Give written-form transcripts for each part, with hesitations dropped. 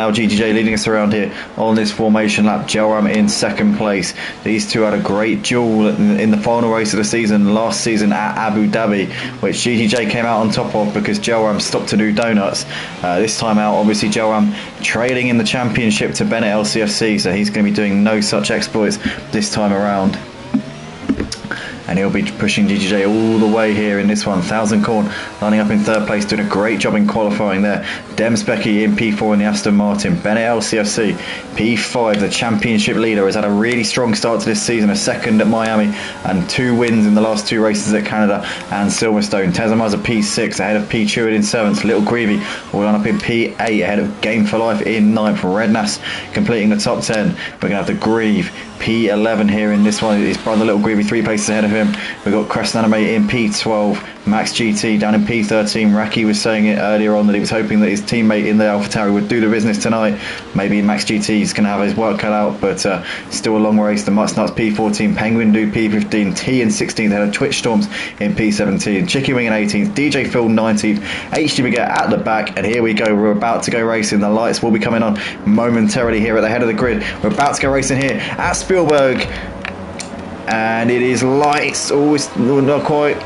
Now GTJ leading us around here on this formation lap. Joram in second place. These two had a great duel in the final race of the season last season at Abu Dhabi, which GTJ came out on top of because Joram stopped to do donuts. This time out, obviously Joram trailing in the championship to Bennett LCFC, so he's going to be doing no such exploits this time around. And he'll be pushing GTJ all the way here in this one. 1000 Corn lining up in third place, doing a great job in qualifying there. Demsbecky in P4 in the Aston Martin. Bennett LCFC, P5, the championship leader, has had a really strong start to this season. A second at Miami and 2 wins in the last 2 races at Canada and Silverstone. Tezamaza P6 ahead of P Cheward in 7th. Little Greavy all on up in P8 ahead of Game for Life in 9th. Rednass completing the top 10. We're going to have the Grieve P11 here in this one. His brother Little Greavy 3 places ahead of him. We've got Crescent Anime in P12, Max GT down in P13. Raki was saying it earlier on that he was hoping that his teammate in the AlphaTauri would do the business tonight. Maybe Max GT is going to have his work cut out, but still a long race. The Mutts Nuts P14, Penguin Do P15, T in 16th ahead of Twitch Storms in P17, Chicky Wing in 18th, DJ Phil 19th, HD Baguette at the back, and here we go. We're about to go racing. The lights will be coming on momentarily here at the head of the grid. We're about to go racing here at Spielberg. And it is lights, always not quite.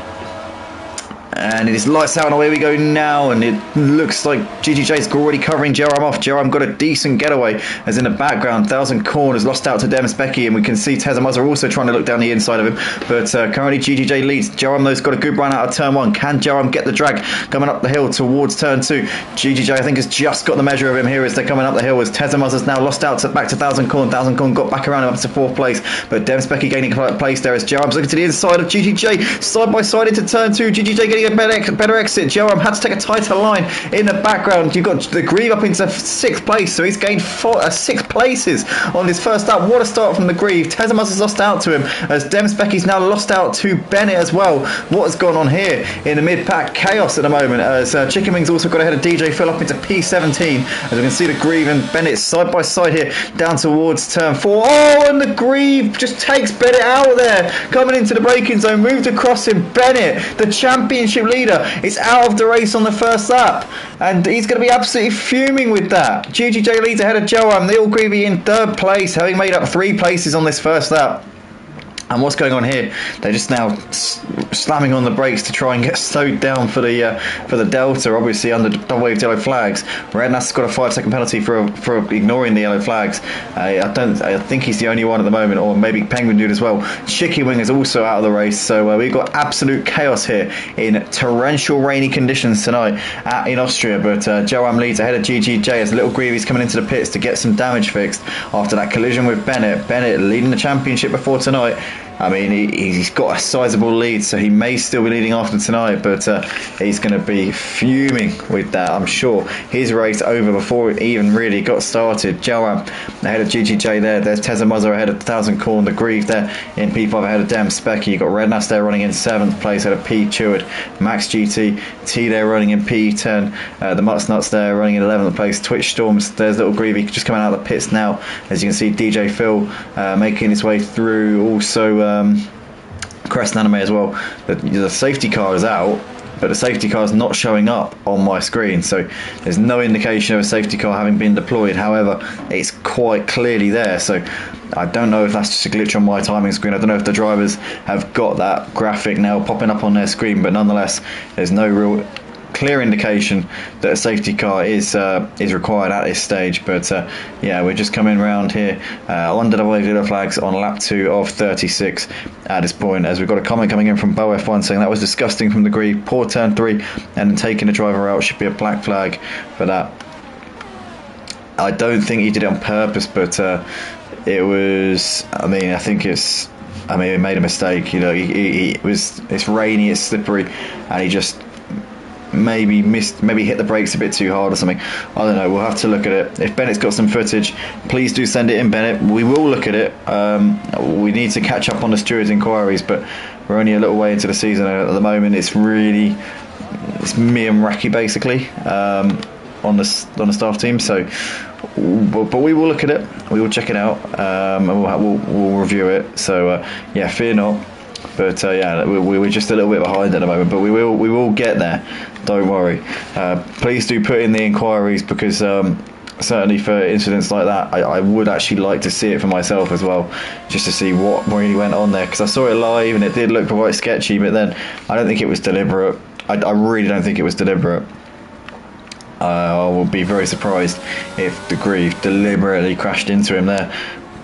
And it is lights out, and away we go now. And it looks like GTJ's already covering Joram off. Joram got a decent getaway, as in the background 1000 Corn has lost out to Demsbecky, and we can see Tezamaza also trying to look down the inside of him. But currently GTJ leads. Joram though's got a good run out of turn 1. Can Joram get the drag coming up the hill towards turn 2? GTJ I think has just got the measure of him here as they're coming up the hill, as Tezamaza's now lost out back to 1000 Corn. 1000 Corn got back around up to 4th place, but Demsbecky gaining place there as Joram's looking to the inside of GTJ, side by side into turn 2. GTJ getting a better exit. Joram had to take a tighter line in the background. You've got the Grieve up into 6th place, so he's gained 6 places on his first lap. What a start from the Grieve. Tezamaza has lost out to him, as Demsbecky's now lost out to Bennett as well. What has gone on here in the mid-pack? Chaos at the moment, as Chicken Wings also got ahead of DJ Phil up into P17, as we can see the Grieve and Bennett side by side here down towards turn 4. Oh, and the Grieve just takes Bennett out there, coming into the braking zone, moved across him. Bennett, the championship leader, is out of the race on the first lap, and he's going to be absolutely fuming with that. GTJ leads ahead of Joram. Little Greavy in 3rd place, having made up 3 places on this first lap. And what's going on here? They're just now slamming on the brakes to try and get slowed down for the Delta, obviously under double waved yellow flags. Rednass got a 5-second penalty for ignoring the yellow flags. I think he's the only one at the moment, or maybe Penguin Dude as well. Chicky Wing is also out of the race, so we've got absolute chaos here in torrential rainy conditions tonight in Austria. But Joram leads ahead of GGJ as Little Greavy's coming into the pits to get some damage fixed after that collision with Bennett. Bennett leading the championship before tonight. I mean, he's got a sizable lead, so he may still be leading after tonight, but he's going to be fuming with that, I'm sure. His race over before it even really got started. Joram ahead of GGJ there. There's Tezamaza ahead of 1000 Corn. The Grieve there in P5 ahead of Demsbecky. You've got Rednass there running in 7th place ahead of P Cheward. Max GT, T there running in P10. The Mutts Nuts there running in 11th place. Twitch Storms, there's Little Greavy just coming out of the pits now. As you can see, DJ Phil making his way through. Also, Crescent Anime as well. The safety car is out, but the safety car is not showing up on my screen, so there's no indication of a safety car having been deployed. However, it's quite clearly there, so I don't know if that's just a glitch on my timing screen. I don't know if the drivers have got that graphic now popping up on their screen, but nonetheless, there's no real clear indication that a safety car is required at this stage. But yeah, we're just coming round here under double wave yellow flags on lap 2 of 36 at this point, as we've got a comment coming in from Bo F1 saying that was disgusting from the Grieve, poor turn 3 and taking the driver out, should be a black flag for that. I don't think he did it on purpose, but it was, I mean, I think it's, I mean, he made a mistake, you know. It's rainy, it's slippery, and he just maybe hit the brakes a bit too hard or something. I don't know, we'll have to look at it. If Bennett's got some footage, please do send it in, Bennett. We will look at it. We need to catch up on the stewards' inquiries, but we're only a little way into the season at the moment. It's me and Raki basically on the staff team, so but we will look at it, we will check it out, and we'll review it. So yeah, fear not. But yeah, we're just a little bit behind at the moment, but we will get there. Don't worry. Please do put in the inquiries, because certainly for incidents like that, I would actually like to see it for myself as well, just to see what really went on there, because I saw it live and it did look quite sketchy, but then I don't think it was deliberate. I really don't think it was deliberate. I will be very surprised if the Grieve deliberately crashed into him there,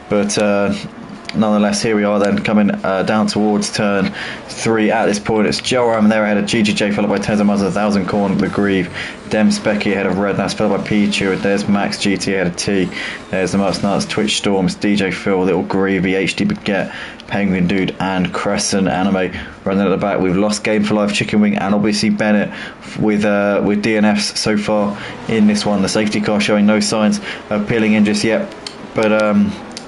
but nonetheless, here we are then coming down towards turn 3 at this point. It's Joram there ahead of GGJ, followed by Tezamaz, 1000 Corn, the Grieve, Dem Specky ahead of Rednas, followed by Pichu. There's Max GT ahead of T. There's the Most Nuts, Twitch Storms, DJ Phil, Little Greavy, HD Baguette, Penguin Dude, and Crescent Anime running at the back. We've lost Game for Life, Chicken Wing, and obviously Bennett with DNFs so far in this one. The safety car showing no signs of peeling in just yet, but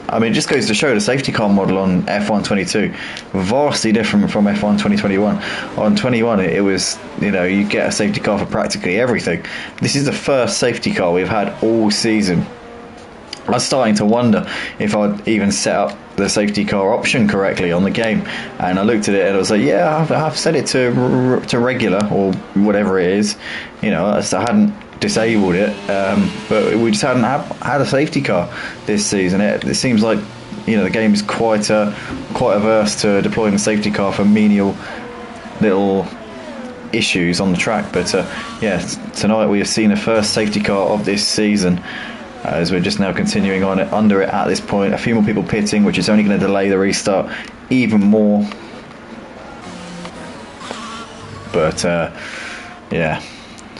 I mean, it just goes to show the safety car model on F1 22 vastly different from F1 2021. On 21, it was, you know, you get a safety car for practically everything. This is the first safety car we've had all season. I was starting to wonder if I'd even set up the safety car option correctly on the game, and I looked at it and I was like, yeah, I've set it to regular or whatever it is, you know. I hadn't disabled it, but we just hadn't had a safety car this season. It seems like, you know, the game is quite averse to deploying the safety car for menial little issues on the track. But yeah, tonight we have seen the first safety car of this season, as we're just now continuing on under it at this point. A few more people pitting, which is only going to delay the restart even more. But yeah,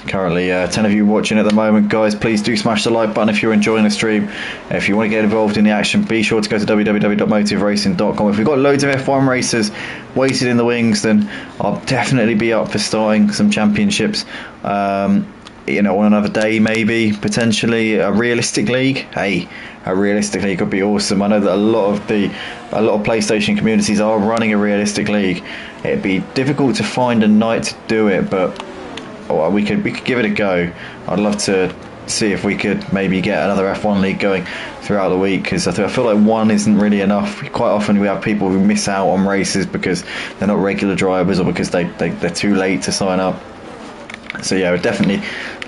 currently 10 of you watching at the moment. Guys, please do smash the like button if you're enjoying the stream. If you want to get involved in the action, be sure to go to www.motiveracing.com. If we've got loads of F1 racers waiting in the wings, then I'll definitely be up for starting some championships, you know, on another day, maybe potentially a realistic league. Hey, a realistic league could be awesome. I know that a lot of PlayStation communities are running a realistic league. It'd be difficult to find a night to do it, but we could give it a go. I'd love to see if we could maybe get another F1 league going throughout the week, because I feel like one isn't really enough. Quite often we have people who miss out on races because they're not regular drivers, or because they're too late to sign up. So yeah, I would definitely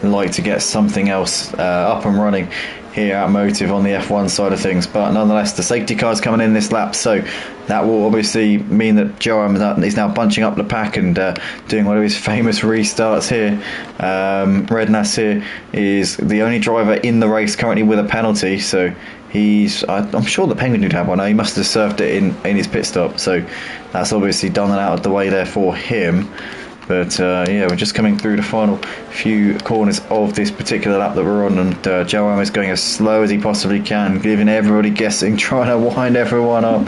like to get something else up and running here at Motive on the F1 side of things. But nonetheless, the safety car's coming in this lap, so that will obviously mean that Joram is now bunching up the pack and doing one of his famous restarts here. Rednas here is the only driver in the race currently with a penalty, so I'm sure the Penguin would have one. He must have served it in his pit stop, so that's obviously done and out of the way there for him. But yeah, we're just coming through the final few corners of this particular lap that we're on, and Joram is going as slow as he possibly can, leaving everybody guessing, trying to wind everyone up.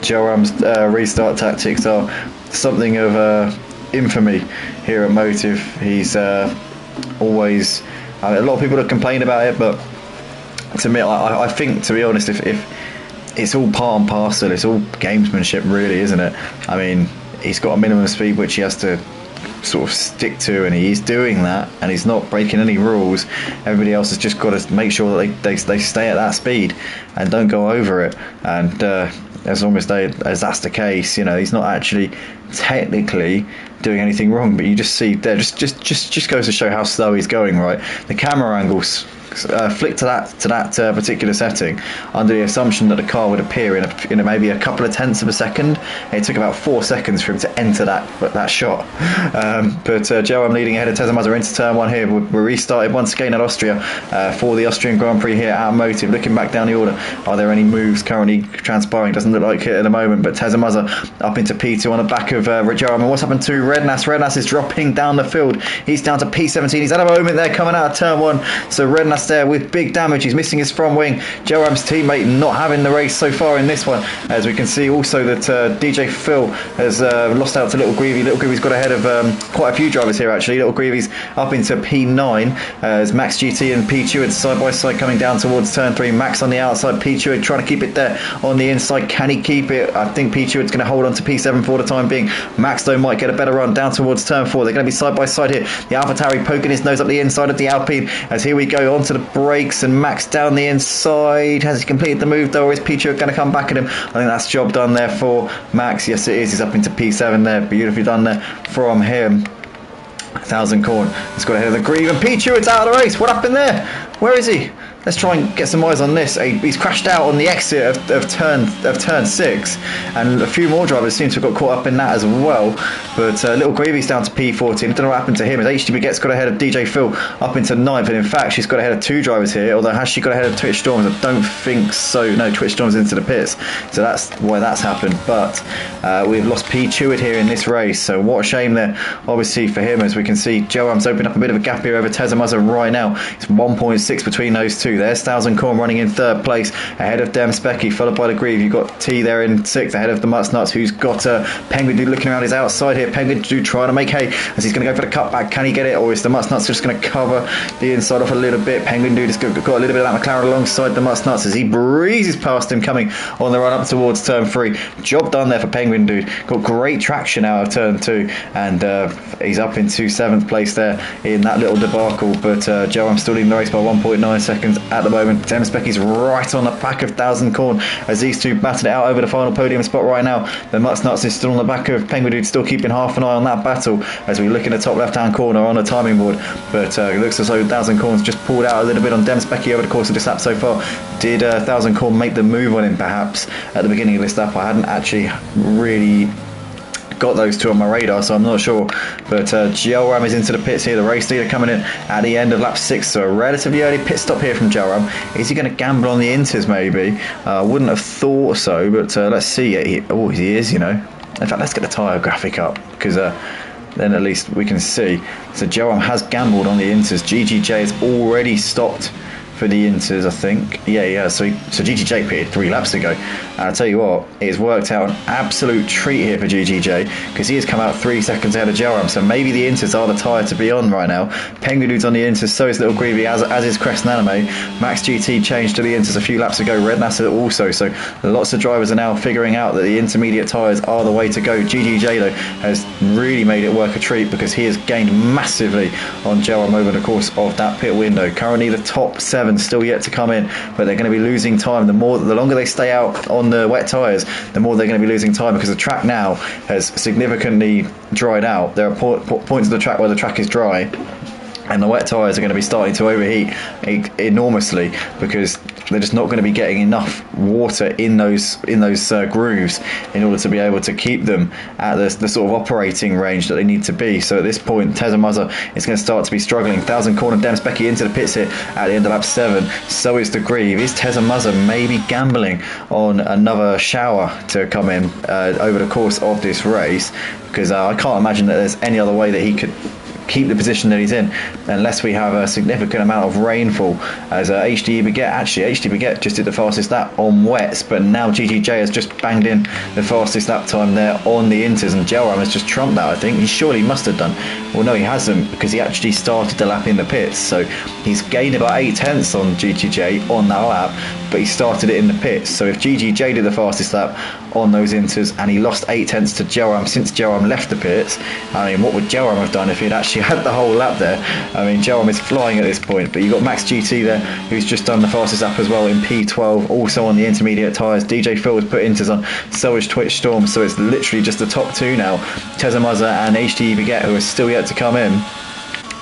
Joram's restart tactics are something of infamy here at Motive. He's always, a lot of people have complained about it, but to me, I think, to be honest, if it's all part and parcel, it's all gamesmanship really, isn't it? I mean, he's got a minimum speed which he has to sort of stick to, and he's doing that, and he's not breaking any rules. Everybody else has just got to make sure that they stay at that speed and don't go over it, and as long as that's the case, you know, he's not actually technically doing anything wrong. But you just see there, just goes to show how slow he's going, right? The camera angles flick to that particular setting under the assumption that the car would appear in maybe a couple of tenths of a second. It took about 4 seconds for him to enter that shot. But Joe, I'm leading ahead of Tezamaz into turn 1 here. We're restarted once again at Austria for the Austrian Grand Prix here at Motive. Looking back down the order, are there any moves currently transpiring? Doesn't look like it at the moment, but Tezamaz up into P2 on the back of Joe. And what's happened to Rednas? Rednas is dropping down the field. He's down to P17. He's had a moment there coming out of turn 1. So Rednas there with big damage. He's missing his front wing. Joram's teammate not having the race so far in this one, as we can see also that DJ Phil has lost out to Little Greavy. Little Greavy's got ahead of quite a few drivers here actually. Little Greavy's up into P9 as Max GT and P Cheward side by side coming down towards turn 3. Max on the outside, P Cheward trying to keep it there on the inside. Can he keep it? I think P Cheward's going to hold on to P7 for the time being. Max though might get a better run down towards turn 4. They're going to be side by side here. The AlphaTauri poking his nose up the inside of the Alpine, as here we go onto the brakes, and Max down the inside. Has he completed the move though, or is Pichu going to come back at him? I think that's job done there for Max. Yes it is. He's up into P7 there. Beautifully done there from him. 1000 Corn. He's got ahead of the Grieve, and Pichu, it's out of the race. What happened there? Where is he? Let's try and get some eyes on this. He's crashed out on the exit of turn 6, and a few more drivers seem to have got caught up in that as well. But Little Greavy's down to P14. I don't know what happened to him. As HDB Get's got ahead of DJ Phil up into 9th, and in fact she's got ahead of 2 drivers here. Although has she got ahead of Twitch Storms? I don't think so. No, Twitch Storms into the pits, so that's why that's happened. But we've lost P Cheward here in this race, so what a shame there. Obviously for him, as we can see, Joam's opened up a bit of a gap here over Tezamuzza right now. It's 1.6 between those two. There's Thousand Corn running in 3rd place ahead of Dem Specky, followed by the Grieve. You've got T there in 6th ahead of the Mutts Nuts, who's got Penguin Dude looking around his outside here. Penguin Dude trying to make hay as he's going to go for the cutback. Can he get it, or is the Mutts Nuts just going to cover the inside off a little bit? Penguin Dude has got a little bit of that McLaren alongside the Mutts Nuts as he breezes past him coming on the run up towards turn 3. Job done there for Penguin Dude. Got great traction out of turn 2, and he's up into 7th place there in that little debacle. But I'm still leading the race by 1.9 seconds at the moment. Dem Specky's right on the back of Thousand Corn as these two battle it out over the final podium spot right now. The Mutts Nuts is still on the back of Penguin Dude, still keeping half an eye on that battle as we look in the top left hand corner on the timing board. But it looks as though Thousand Corn's just pulled out a little bit on Dem Specky over the course of this lap so far. Did Thousand Corn make the move on him perhaps at the beginning of this lap? I hadn't actually really got those two on my radar, so I'm not sure. But Joram is into the pits here, the race leader coming in at the end of lap 6, so a relatively early pit stop here from Joram. Is he going to gamble on the inters maybe? I wouldn't have thought so, but let's see. He is, you know. In fact, let's get the tyre graphic up, because then at least we can see. So Joram has gambled on the inters. GGJ has already stopped for the inters, I think. Yeah. So GGJ pitted 3 laps ago, and I tell you what, it's worked out an absolute treat here for GGJ, because he has come out 3 seconds ahead of Joram. So maybe the inters are the tyre to be on right now. Penguin Dude's on the inters, so is Little Greavy, as is Crest Anime. Max GT changed to the inters a few laps ago. Red NASA also. So lots of drivers are now figuring out that the intermediate tyres are the way to go. GGJ though has really made it work a treat, because he has gained massively on Joram over the course of that pit window. Currently the top 7 still yet to come in, but they're going to be losing time. The longer they stay out on the wet tyres, the more they're going to be losing time, because the track now has significantly dried out. There are points of the track where the track is dry, and the wet tyres are going to be starting to overheat enormously, because they're just not going to be getting enough water in those grooves in order to be able to keep them at the sort of operating range that they need to be. So at this point, Tezamuzza is going to start to be struggling. Thousand Corn and Dem Specky into the pits here at the end of lap 7. So is the Grieve. Is Tezamuzza maybe gambling on another shower to come in over the course of this race? Because I can't imagine that there's any other way that he could keep the position that he's in unless we have a significant amount of rainfall. As HD Baguette just did the fastest lap on wets, but now GGJ has just banged in the fastest lap time there on the inters, and Joram has just trumped that. I think he surely must have done. Well, no, he hasn't, because he actually started the lap in the pits, so he's gained about 8 tenths on GGJ on that lap, but he started it in the pits. So if GGJ did the fastest lap on those inters and he lost 8 tenths to Joram since Joram left the pits, I mean, what would Joram have done if he'd actually had the whole lap there? I mean, Joram is flying at this point. But you've got Max GT there, who's just done the fastest lap as well in P12, also on the intermediate tyres. DJ Phil has put inters on, so is Twitch Storm, so it's literally just the top 2 now, Tezamuzza and HD Baguette, who are still yet to come in.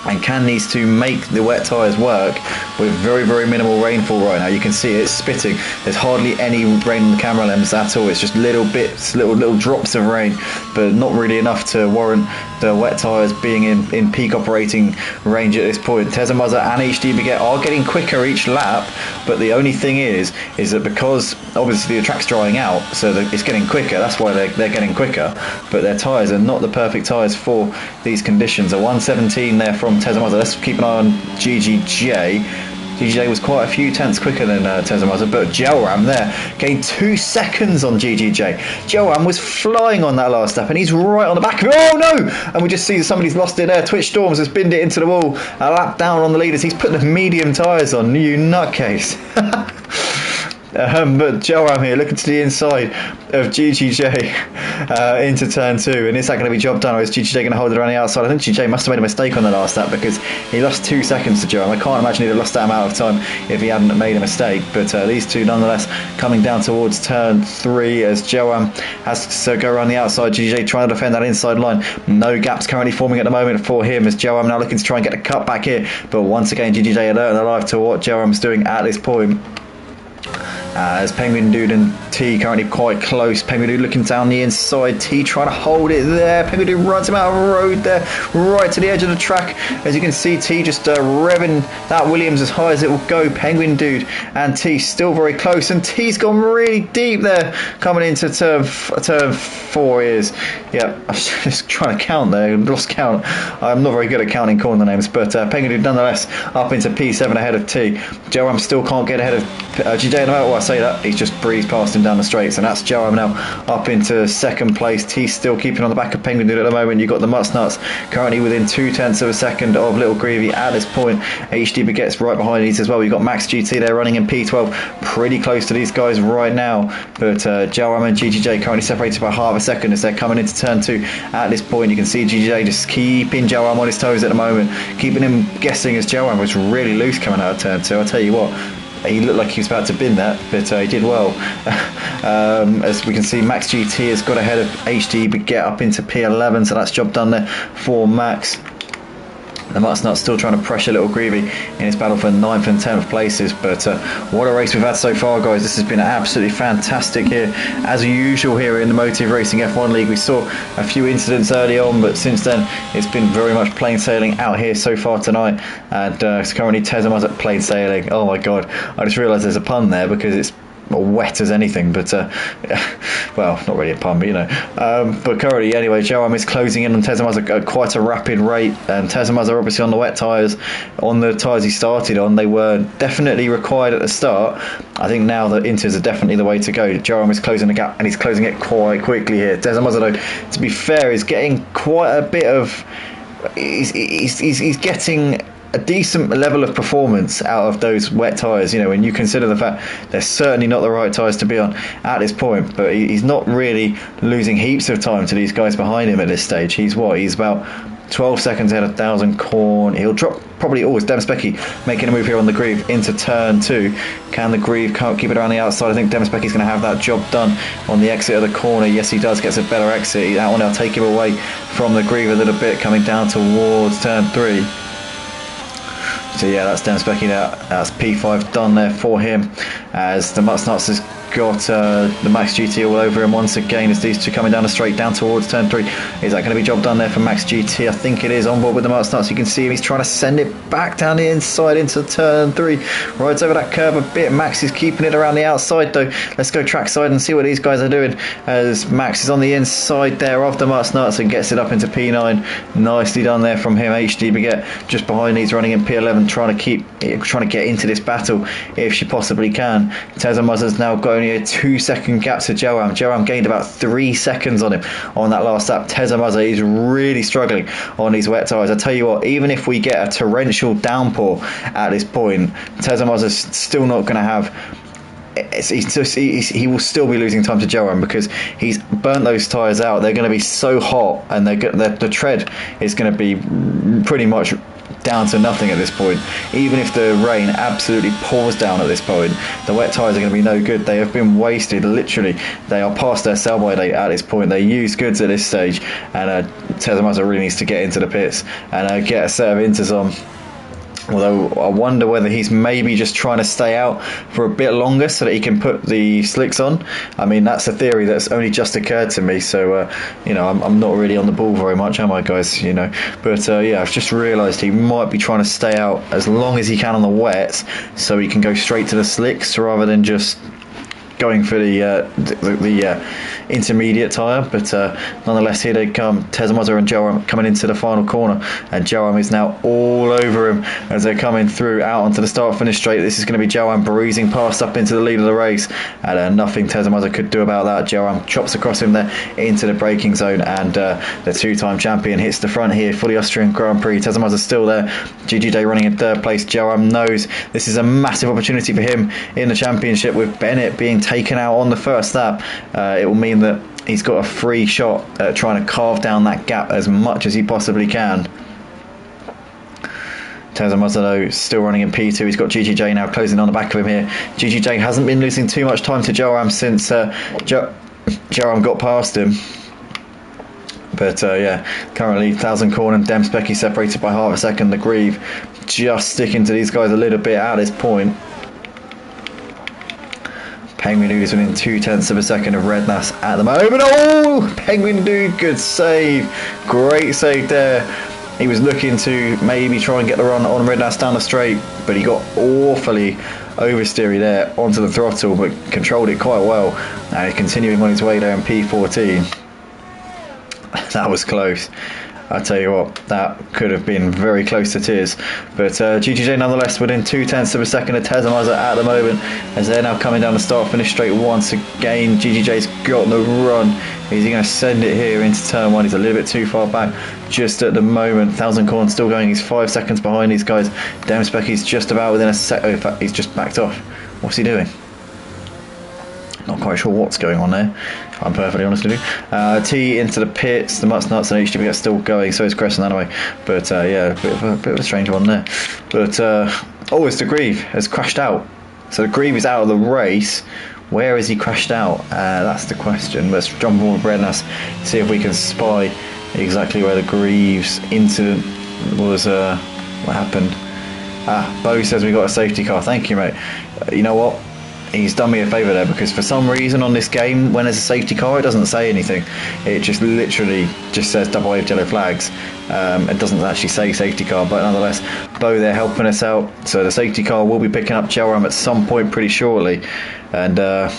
And can these two make the wet tyres work with very, very minimal rainfall right now? You can see it's spitting. There's hardly any rain on the camera lens at all. It's just little bits, little drops of rain, but not really enough to warrant the wet tyres being in peak operating range at this point. Tezamuzza and HD Baguette are getting quicker each lap, but the only thing is that because obviously the track's drying out, so it's getting quicker, that's why they're getting quicker, but their tyres are not the perfect tyres for these conditions. A 117 there from Tezamuzza. Let's keep an eye on GGJ. GGJ was quite a few tenths quicker than Tezamuzza, but Joram there gained 2 seconds on GGJ. Joram was flying on that last lap, and he's right on the back of it. Oh no! And we just see somebody's lost it there. Twitch Storms has binned it into the wall. A lap down on the leaders. He's put the medium tyres on. You nutcase. But Joram here looking to the inside of GGJ into turn 2, and is that going to be job done, or is GGJ going to hold it around the outside? I think GGJ must have made a mistake on the last lap because he lost 2 seconds to Joram. I can't imagine he'd have lost that amount of time if he hadn't made a mistake, but these two nonetheless coming down towards turn 3 as Joram has to go around the outside. GGJ trying to defend that inside line. No gaps currently forming at the moment for him as Joram now looking to try and get a cut back here, but once again GGJ alert and alive to what Joram's doing at this point. As Penguin Dude and T currently quite close. Penguin Dude looking down the inside. T trying to hold it there. Penguin Dude runs him out of the road there, right to the edge of the track. As you can see, T just revving that Williams as high as it will go. Penguin Dude and T still very close, and T's gone really deep there, coming into turn 4 is. Yeah, I was just trying to count there. Lost count. I'm not very good at counting corner names, but Penguin Dude nonetheless up into P7 ahead of T. Joram still can't get ahead of GJ. No, I say that, he's just breezed past him down the straights, and that's Joram now up into second place. T still keeping on the back of Penguin Dude at the moment. You've got the Nuts currently within 0.2 of a second of Little Greavy at this point. HD Baguette's right behind these as well. You've got Max GT there running in P12, pretty close to these guys right now, but Joram and GGJ currently separated by half a second as they're coming into turn 2 at this point. You can see GGJ just keeping Joram on his toes at the moment, keeping him guessing as Joram was really loose coming out of turn 2. I'll tell you what, he looked like he was about to bin that, but he did well. As we can see, Max GT has got ahead of HD Baguette up into P11, so that's job done there for Max. The Nuts still trying to pressure Little Greavy in his battle for 9th and 10th places, but what a race we've had so far, guys. This has been absolutely fantastic here, as usual here in the Motive Racing F1 League. We saw a few incidents early on, but since then it's been very much plain sailing out here so far tonight, and it's currently Tezama's at plain sailing. Oh my god, I just realised there's a pun there because it's wet as anything, but well, not really a pun, but you know. But currently, anyway, Joram is closing in on Tezama's at quite a rapid rate, and Tezama's are obviously on the wet tyres. On the tyres he started on, they were definitely required at the start. I think now the Inters are definitely the way to go. Joram is closing the gap, and he's closing it quite quickly here. Tezama's, though, to be fair, is getting quite a bit of. He's getting a decent level of performance out of those wet tyres, you know, when you consider the fact they're certainly not the right tyres to be on at this point, but he's not really losing heaps of time to these guys behind him at this stage. He's about 12 seconds ahead of 1000 Corn. He'll drop probably always Demspecki making a move here on the Grieve into turn 2. Can the Grieve keep it around the outside? I think Demspecki's going to have that job done on the exit of the corner. Yes, he does, gets a better exit. That one will take him away from the Grieve a little bit, coming down towards turn 3. So yeah, that's Demspecki there. That's P5 done there for him, as the Nuts has got the Max GT all over him once again as these two coming down the straight down towards turn 3. Is that going to be job done there for Max GT? I think it is. On board with the Nuts. You can see him, he's trying to send it back down the inside into turn 3. Rides over that curve a bit. Max is keeping it around the outside though. Let's go trackside and see what these guys are doing, as Max is on the inside there of the Nuts and gets it up into P9. Nicely done there from him. HD Baguette just behind. He's running in P11, trying to get into this battle if she possibly can. Tezama's has now got only a 2-second gap to Joram. Joram gained about 3 seconds on him on that last lap. Tezamaza is really struggling on these wet tyres. I tell you what, even if we get a torrential downpour at this point, Tezamaza's still not going to have. He will still be losing time to Joram because he's burnt those tyres out. They're going to be so hot, and the tread is going to be pretty much down to nothing at this point. Even if the rain absolutely pours down at this point, the wet tyres are going to be no good. They have been wasted, literally. They are past their sell-by date at this point. They use goods at this stage, and Tezamaza really needs to get into the pits and get a set of Inters on. Although I wonder whether he's maybe just trying to stay out for a bit longer so that he can put the slicks on. I mean, that's a theory that's only just occurred to me, so you know, I'm not really on the ball very much, am I, guys? You know, but yeah, I've just realised he might be trying to stay out as long as he can on the wets so he can go straight to the slicks rather than just going for the intermediate tyre, but nonetheless, here they come. Tezamaza and Joram coming into the final corner, and Joram is now all over him as they're coming through out onto the start-finish straight. This is going to be Joram breezing past up into the lead of the race, and nothing Tezamaza could do about that. Joram chops across him there into the braking zone, and the two-time champion hits the front here for the Austrian Grand Prix. Tezamaza's still there. GGJ running in third place. Joram knows this is a massive opportunity for him in the championship, with Bennett being taken out on the first lap. It will mean that he's got a free shot at trying to carve down that gap as much as he possibly can. Tezamaza though still running in P2. He's got GGJ now closing on the back of him here. GGJ hasn't been losing too much time to Joram since Joram got past him. But yeah, currently 1000 Korn and Demspecki separated by half a second. The Grieve just sticking to these guys a little bit at this point. Penguin Dude is within 0.2 of a second of Rednas at the moment. Oh, Penguin Dude, good save. Great save there. He was looking to maybe try and get the run on Rednas down the straight, but he got awfully oversteery there onto the throttle, but controlled it quite well. And continuing on his way there in P14. That was close. I tell you what, that could have been very close to tears. But GGJ nonetheless within 0.2 of a second of Tezamaza at the moment, as they're now coming down the start-finish straight once again. GGJ's got the run. Is he going to send it here into turn one? He's a little bit too far back just at the moment. 1000 Korn still going. He's 5 seconds behind these guys. Demspecki's just about within a sec. Oh, in fact, he's just backed off. What's he doing? Not quite sure what's going on there, if I'm perfectly honest with you. T into the pits. The Mutts Nuts and HDB are still going, so is Crescent anyway. But yeah, a bit of a strange one there. But oh, it's the Grieve has crashed out. So the Grieve is out of the race. Where has he crashed out? That's the question. Let's jump on with Rednas, see if we can spy exactly where the Grieve's incident was. What happened? Bo says we got a safety car. Thank you, mate. You know what? He's done me a favour there, because for some reason on this game, when there's a safety car, it doesn't say anything. It just literally just says double waved yellow flags. It doesn't actually say safety car, but nonetheless, Bo there helping us out. So the safety car will be picking up Joram at some point pretty shortly. And yeah,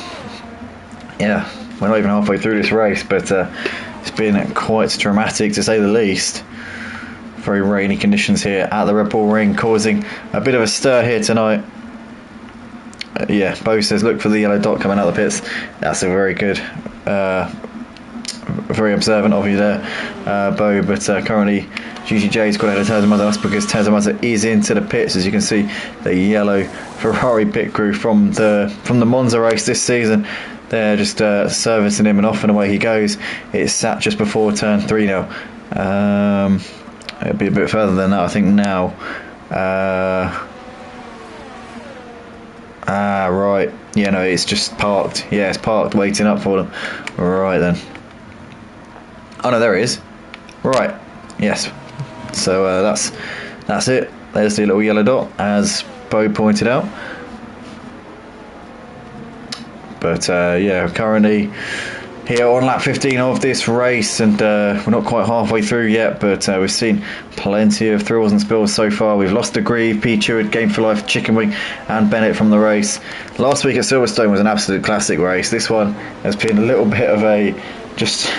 we're not even halfway through this race, but it's been quite dramatic to say the least. Very rainy conditions here at the Red Bull Ring, causing a bit of a stir here tonight. Yeah, Bo says look for the yellow dot coming out of the pits. That's a very good, very observant of you there, Bo. But currently GGJ's got ahead of Tezamaza. That's because Tezamaza is into the pits. As you can see, the yellow Ferrari pit crew from the Monza race this season. They're just servicing him, and off and away he goes. It's sat just before turn 3 now. It'll be a bit further than that, I think now. Right. Yeah, no, it's just parked. Yeah, it's parked, waiting up for them. Right then. Oh no, there it is. Right. Yes. So that's it. There's the little yellow dot, as Bo pointed out. But yeah, currently here on lap 15 of this race, and we're not quite halfway through yet, but we've seen plenty of thrills and spills so far. We've lost the Grieve, P. Cheward, Game for Life, Chicken Wing and Bennett from the race. Last week at Silverstone was an absolute classic race. This one has been a little bit of a just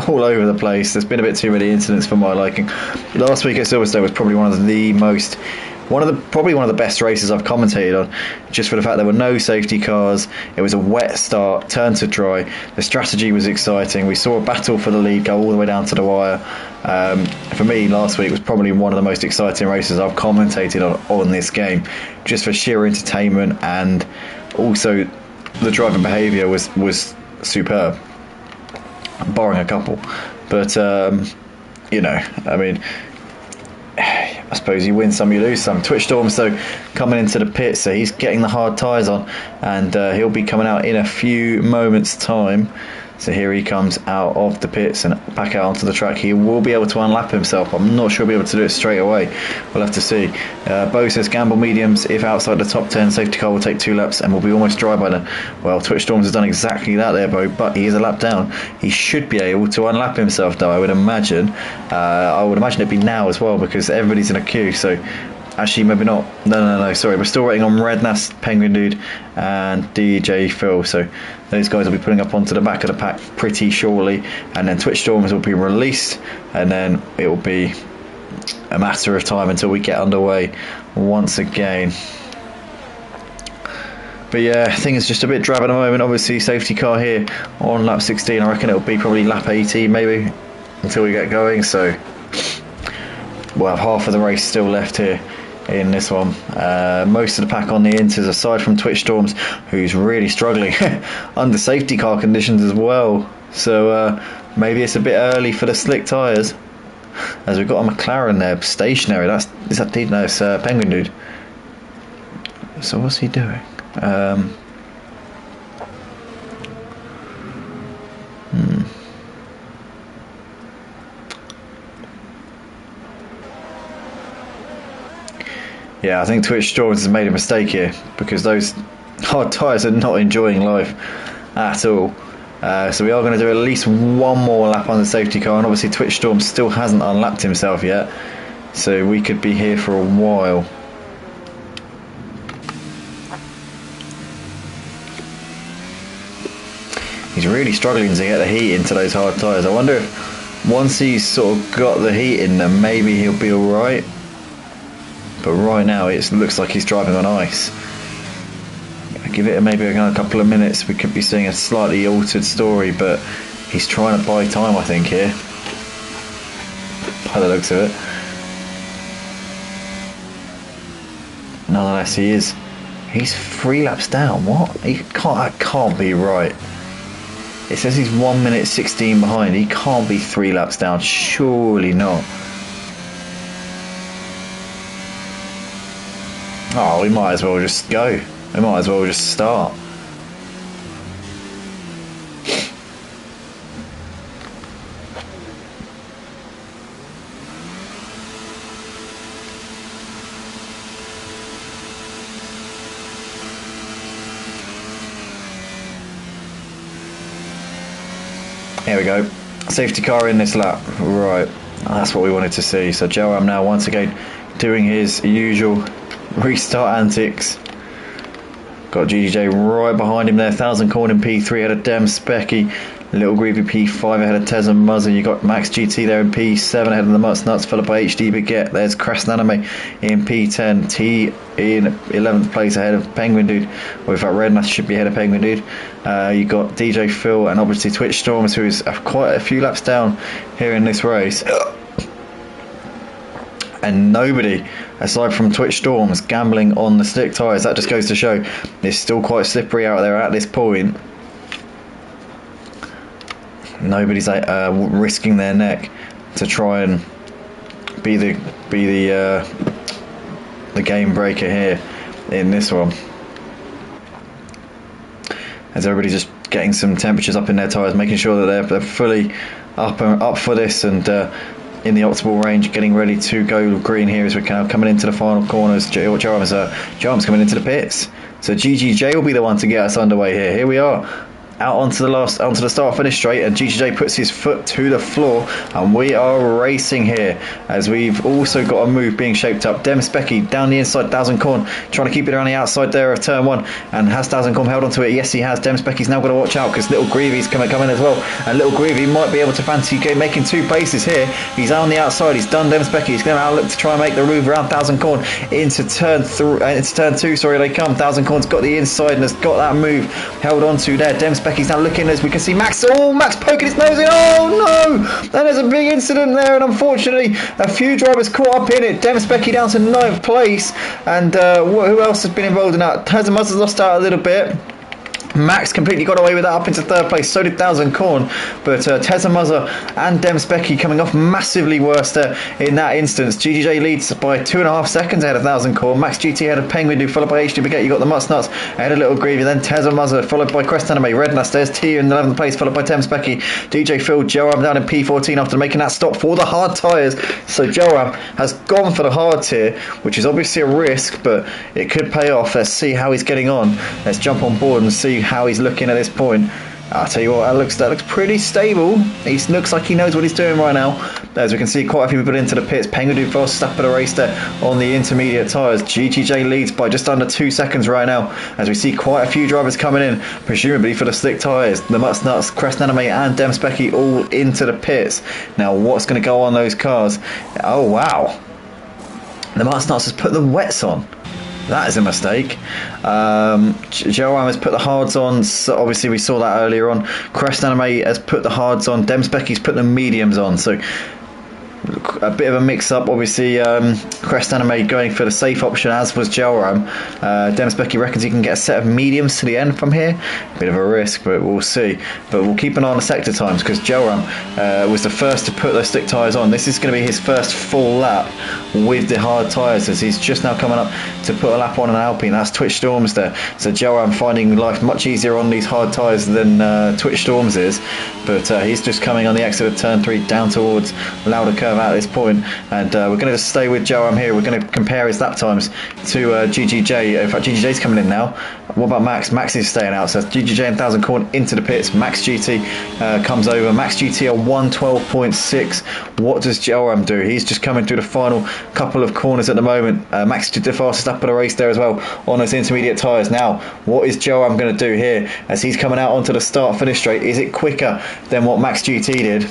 all over the place. There's been a bit too many incidents for my liking. Last week at Silverstone was probably one of the best races I've commentated on, just for the fact there were no safety cars. It was a wet start, turn to dry. The strategy was exciting. We saw a battle for the lead go all the way down to the wire. For me, last week was probably one of the most exciting races I've commentated on this game, just for sheer entertainment, and also the driving behaviour was superb, barring a couple. But you know, I mean, I suppose you win some, you lose some. Twitch Storm, so coming into the pit, so he's getting the hard tyres on, and he'll be coming out in a few moments' time. So here he comes out of the pits and back out onto the track. He will be able to unlap himself. I'm not sure he'll be able to do it straight away. We'll have to see. Bo says gamble mediums. If outside the top 10, safety car will take 2 laps and will be almost dry by then. Well, Twitch Storms has done exactly that there, Bo, but he is a lap down. He should be able to unlap himself, though, I would imagine. I would imagine it'd be now as well, because everybody's in a queue. So Actually, maybe not. No. Sorry, we're still waiting on Rednas, Penguin Dude, and DJ Phil. So those guys will be putting up onto the back of the pack pretty shortly, and then Twitch Storms will be released, and then it will be a matter of time until we get underway once again. But yeah, I think it's just a bit drab at the moment. Obviously, safety car here on lap 16. I reckon it'll be probably lap 18 maybe until we get going. So we'll have half of the race still left here in this one. Most of the pack on the Inters, aside from Twitch Storms, who's really struggling under safety car conditions as well. So maybe it's a bit early for the slick tyres, as we've got a McLaren there stationary. It's Penguin Dude. So what's he doing? Yeah, I think Twitch Storms has made a mistake here, because those hard tyres are not enjoying life at all. So we are going to do at least one more lap on the safety car, and obviously Twitch Storm still hasn't unlapped himself yet, so we could be here for a while. He's really struggling to get the heat into those hard tyres. I wonder if once he's sort of got the heat in them, maybe he'll be alright. But right now it looks like he's driving on ice. Give it maybe a couple of minutes, we could be seeing a slightly altered story, but he's trying to buy time, I think, here, by the looks of it. Nonetheless, he's 3 laps down. What? That can't be right. It says he's 1 minute 16 behind. He can't be 3 laps down. Surely not. Oh, we might as well just go. We might as well just start. Here we go. Safety car in this lap. Right. That's what we wanted to see. So Joam now once again doing his usual restart antics. Got GDJ right behind him there. 1000 Corn in P3 ahead of Dem Specky. Little Greavy P5 ahead of Tez and Muzzer. You got Max GT there in P7 ahead of the Mutts Nuts, followed by HD Baguette. There's Crest Anime in P10. T in 11th place ahead of Penguin Dude. Well, in fact, Rednath should be ahead of Penguin Dude. You got DJ Phil and obviously Twitch Storms, who is quite a few laps down here in this race. And nobody aside from Twitch Storms gambling on the slick tyres. That just goes to show it's still quite slippery out there at this point. Nobody's risking their neck to try and be the game breaker here in this one, as everybody's just getting some temperatures up in their tyres, making sure that they're fully up for this and in the optimal range, getting ready to go green here as we're coming into the final corners. Jarm's coming into the pits, so GGJ will be the one to get us underway here. Here we are, out onto the start finish straight, and GGJ puts his foot to the floor, and we are racing here as we've also got a move being shaped up. Dem Specky down the inside, 1000 Corn trying to keep it around the outside there of turn 1, and has 1000 Corn held onto it? Yes, he has. Dem Specky's now got to watch out because Little Greavy's come in as well, and Little Greavy might be able to fancy making 2 places here. He's on the outside, he's done Dem Specky. He's going to now look to try and make the move around 1000 Corn into turn 2. Sorry, they come. 1000 Corn's got the inside and has got that move held onto there. Dem Specky's now looking, as we can see Max poking his nose in. Oh no, and there's a big incident there, and unfortunately a few drivers caught up in it. Dem Specky down to 9th place, and who else has been involved in that? Tazamaz has lost out a little bit. Max completely got away with that up into 3rd place, so did 1000 Corn, but Tezamuzza and Dem Specky coming off massively worse there in that instance. GGJ leads by 2.5 seconds ahead of 1000 Corn. Max GT ahead of Penguin, followed by HD Baguette. You got the Mutts Nuts ahead of Little Greavy, then Tezamuzza followed by Crest Anime. Rednast, there's T in 11th place, followed by Dem Specky. DJ Phil, Joram down in P14 after making that stop for the hard tyres. So Joram has gone for the hards here, which is obviously a risk, but it could pay off. Let's see how he's getting on. Let's jump on board and see how he's looking at this point. I'll tell you what, that looks pretty stable. He looks like he knows what he's doing right now. As we can see, quite a few people into the pits. Penguin do fast step of the race there on the intermediate tyres. GGJ leads by just under 2 seconds right now, as we see quite a few drivers coming in, presumably for the slick tyres. The Mutts Nuts, Crest Anime and Demspecki all into the pits. Now, what's going to go on those cars? Oh, wow. The Mutts Nuts has put the wets on. That is a mistake. Joram has put the hards on, so obviously we saw that earlier on. Crest Anime has put the hards on, Demspecki's put the mediums on, so a bit of a mix-up. Obviously, Crest Anime going for the safe option, as was Joram. Demspecki reckons he can get a set of mediums to the end from here. Bit of a risk, but we'll see. But we'll keep an eye on the sector times, because Joram was the first to put those slick tyres on. This is going to be his first full lap with the hard tyres, as he's just now coming up to put a lap on an Alpine. That's Twitch Storms there. So Joram finding life much easier on these hard tyres than Twitch Storms is. But he's just coming on the exit of turn 3 down towards Lauder Curve at this point, and we're going to just stay with Joram here. We're going to compare his lap times to GGJ. In fact, GGJ's coming in now. What about Max? Max is staying out, so GGJ and 1000 Corn into the pits. Max GT comes over. Max GT are 112.6. What does Joram do? He's just coming through the final couple of corners at the moment. Max did the fastest lap of the race there as well on those intermediate tyres. Now, what is Joram going to do here as he's coming out onto the start-finish straight? Is it quicker than what Max GT did?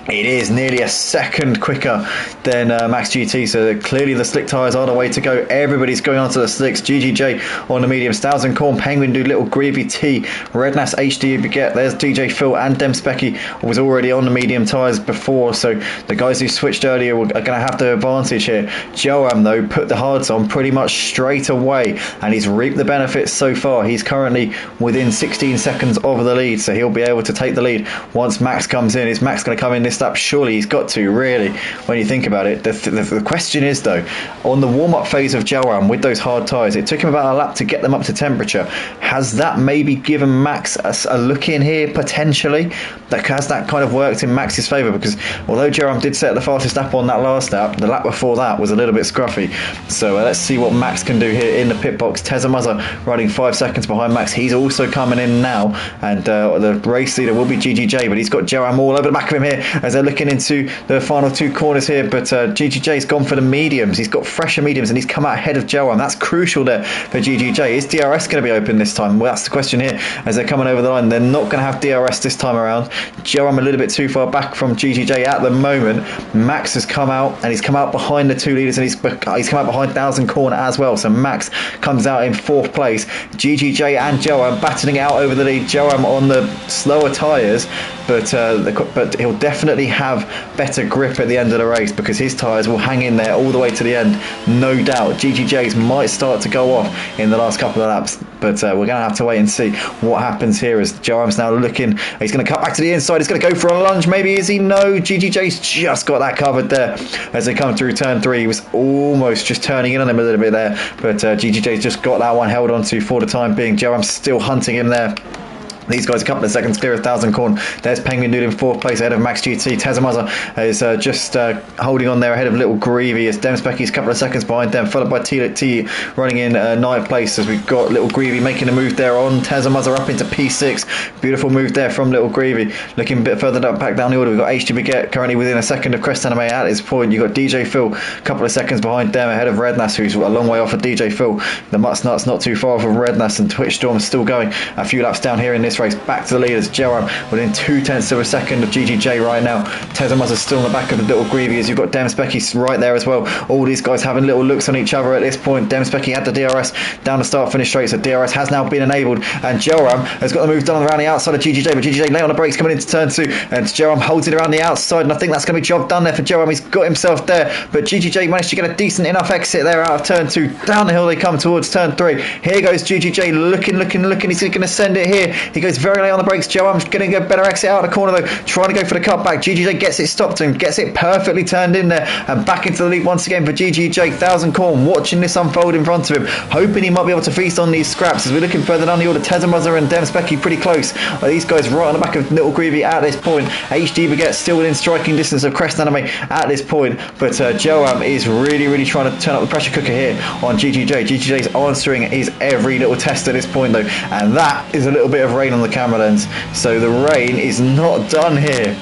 It is nearly a second quicker than Max GT, so clearly the slick tyres are the way to go. Everybody's going onto the slicks. GGJ on the mediums, 1000 Corn, Penguin do Little Greavy T, Rednass HD if you get. There's DJ Phil and Demspecki was already on the medium tyres before, so the guys who switched earlier are going to have the advantage here. Joram though put the hards on pretty much straight away, and he's reaped the benefits so far. He's currently within 16 seconds of the lead, so he'll be able to take the lead once Max comes in. Is Max going to come in this lap? Surely he's got to, really, when you think about it. The question is though, on the warm-up phase of Joram with those hard tyres, it took him about a lap to get them up to temperature. Has that maybe given Max a look in here potentially? Has that kind of worked in Max's favour? Because although Joram did set the fastest lap on that last lap, the lap before that was a little bit scruffy. So let's see what Max can do here in the pit box. Tezamuzza running 5 seconds behind Max. He's also coming in now, and the race leader will be GGJ, but he's got Joram all over the back of him here as they're looking into the final 2 corners here. But GGJ's gone for the mediums. He's got fresher mediums, and he's come out ahead of Joram. That's crucial there for GGJ. Is DRS going to be open this time? Well, that's the question here as they're coming over the line. They're not going to have DRS this time around. Joram a little bit too far back from GGJ at the moment. Max has come out, and he's come out behind the 2 leaders, and he's come out behind 1000 Corn as well. So Max comes out in 4th place. GGJ and Joram battling out over the lead. Joram on the slower tyres, but he'll definitely have better grip at the end of the race, because his tyres will hang in there all the way to the end, no doubt. GGJ's might start to go off in the last couple of laps, but we're going to have to wait and see what happens here as Joram's now looking. He's going to cut back to the inside. He's going to go for a lunge, maybe. Is he? No. GGJ's just got that covered there as they come through turn 3. He was almost just turning in on him a little bit there, but GGJ's just got that one held onto for the time being. Joram's still hunting him there. These guys a couple of seconds clear of 1000 Corn. There's Penguin Dude in 4th place ahead of Max GT. Tezamuzza is just holding on there ahead of Little Greavy, as Demspecki's a couple of seconds behind them, followed by T running in 9th place, as we've got Little Greavy making a move there on Tezamuzza up into P6. Beautiful move there from Little Greavy. Looking a bit further back down the order, we've got HD Baguette currently within a second of Crest Anime at this point. You've got DJ Phil a couple of seconds behind them ahead of Rednass, who's a long way off of DJ Phil. The Mutts Nuts not too far from Rednass, and Twitch Storm still going a few laps down here in this race. Back to the leaders. Joram within 0.2 of a second of GGJ right now. Tezamuzza's still in the back of the Little Greavy, as you've got Demspecki right there as well. All these guys having little looks on each other at this point. Demspecki had the DRS down the start finish straight, so DRS has now been enabled, and Joram has got the move done around the outside of GGJ, but GGJ late on the brakes coming into turn 2, and Joram holds it around the outside, and I think that's going to be job done there for Joram. He's got himself there, but GGJ managed to get a decent enough exit there out of turn 2. Down the hill they come towards turn 3. Here goes GGJ looking. He's going to send it here. He goes very late on the brakes. Joram's getting a better exit out of the corner though, trying to go for the cutback. GGJ gets it stopped and gets it perfectly turned in there, and back into the lead once again for GGJ. 1000 Corn watching this unfold in front of him, hoping he might be able to feast on these scraps. As we're looking further down the order, Tezamuzza and Demspecki pretty close. These guys right on the back of Little Greavy at this point. HD Baguette still within striking distance of Crest Anime at this point, but Joram is really trying to turn up the pressure cooker here on GGJ. GGJ's answering his every little test at this point though, and that is a little bit of rain on on the camera lens. So the rain is not done here.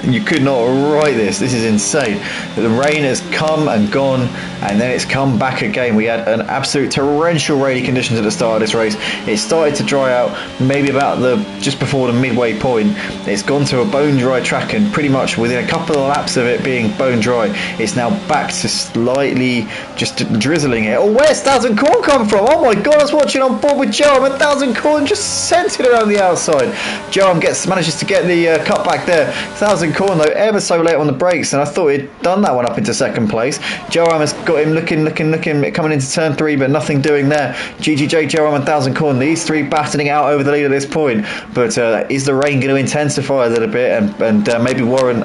You could not write this. This is insane. The rain has come and gone, and then it's come back again. We had an absolute torrential rainy conditions at the start of this race. It started to dry out maybe about just before the midway point. It's gone to a bone dry track, and pretty much within a couple of laps of it being bone dry, it's now back to slightly just drizzling it. Oh, where's Thousand Corn come from? Oh my god, I was watching on board with Joe, and Thousand Corn just sent it around the outside. Joe manages to get the cut back there. Thousand Corn though ever so late on the brakes, and I thought he'd done that one up into second place. Joram has got him looking coming into turn 3, but nothing doing there. GGJ, Joram and Thousand Corn, these three battling out over the lead at this point, but is the rain going to intensify a little bit and maybe warrant